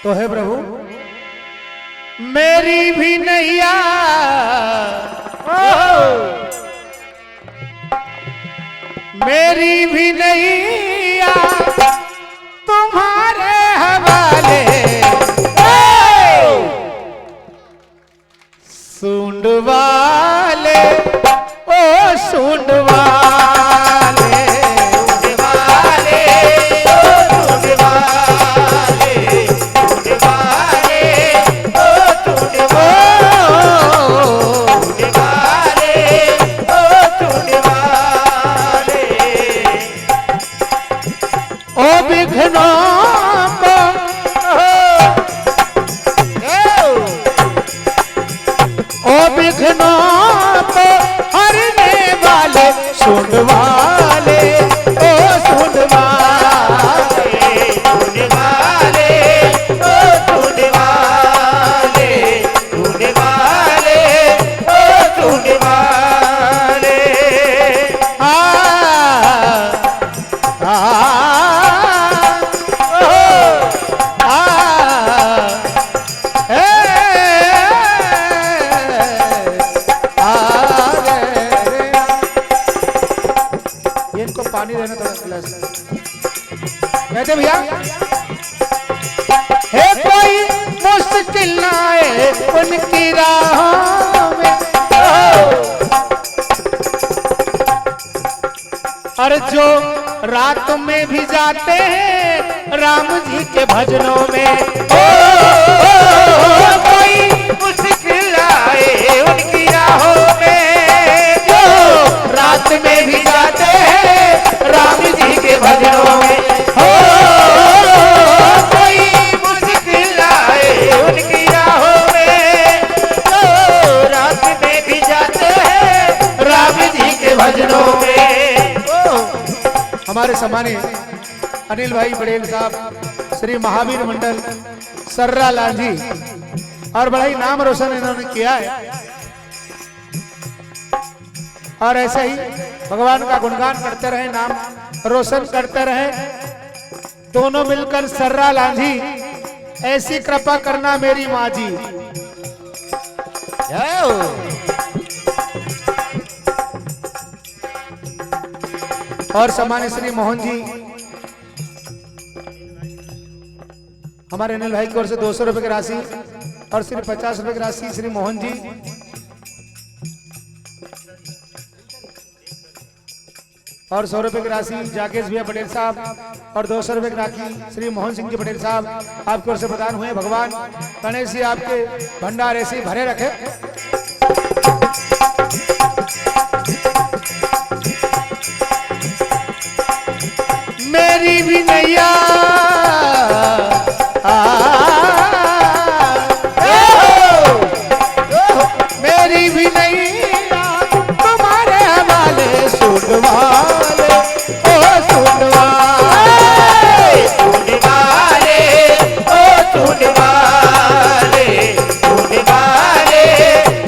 तो है प्रभु मेरी भी नैया मेरी भी नैया तुम्हारे हवाले सूंड वाले ओ सूंड वाले सूंड वाले ओ सूंड वाले सूंड वाले ओ सूंड वाले सूंड वाले ओ सूंड वाले आ पानी देना थोड़ा गिलास कहते भैया है कोई मुश्किल ना है उनकी राहों में और जो रात में भी जाते हैं राम जी के भजनों में कोई मुश्किल आए उनकी राहों में जो रात में भी जाते हैं राम जी के भजनों में हो कोई मुश्किल आए उनकी राहों में तो रात में भी जाते हैं राम जी के भजनों में। हमारे सम्मानित अनिल भाई पटेल साहब श्री महावीर मंडल सर्रा लाल जी और बड़ा ही नाम रोशन इन्होंने किया है और ऐसे ही भगवान का गुणगान करते रहे नाम रोशन करते रहे दोनों मिलकर सर्रा लांझी ऐसी कृपा करना मेरी माँ जी। और सम्मानित श्री मोहन जी हमारे अनिल भाई की ओर से 200 रुपए की राशि और सिर्फ 50 रुपए की राशि श्री मोहन जी और 100 रुपए की राशि जाकेश भैया पटेल साहब और 200 रुपए की राशि श्री मोहन सिंह जी पटेल साहब आपकी ओर से प्रदान हुए। भगवान गणेश जी आपके भंडार ऐसे भरे रखे। मेरी भी नैया मेरी भी नैया तुम्हारे हवाले सूंड वाले ओ सूंड वाले सूंड वाले ओ सूंड वाले सूंड वाले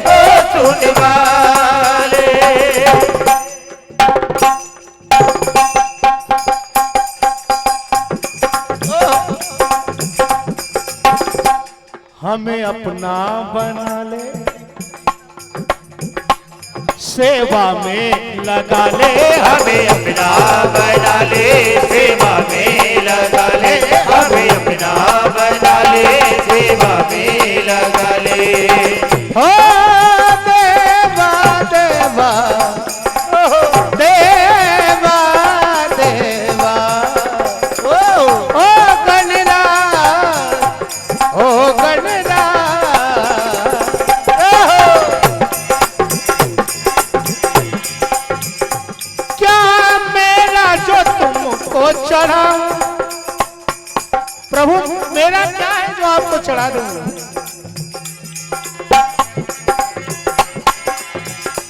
ओ सूंड वाले। हमें अपना बना ले सेवा में लगा ले हमें अपना बना ले सेवा में लगा ले हमें अपना बना ले सेवा में लगा ले। हो देवा देवा देवा देवा ओ गणरा ओ गणरा चढ़ा प्रभु मेरा क्या है जो आपको चढ़ा दूंगा।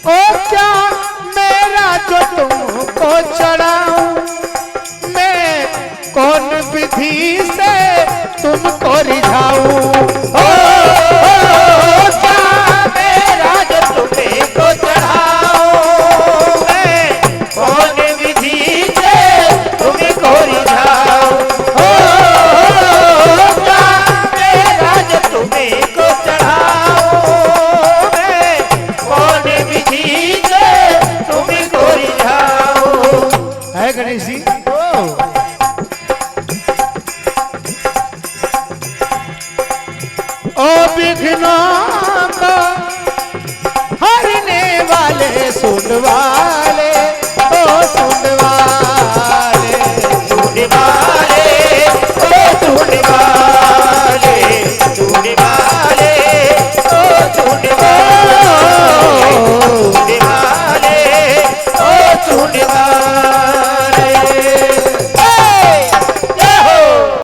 ओ क्या मेरा जो तुमको चढ़ाऊं मैं कौन विधि से तुमको रिझाऊं। क्या मेरा जो तुमको चढ़ाऊं मैं कौन विधि से तुमको रिझाऊं। क्या है गणेश जी। ओ विघ्नों को हरने वाले सुनवा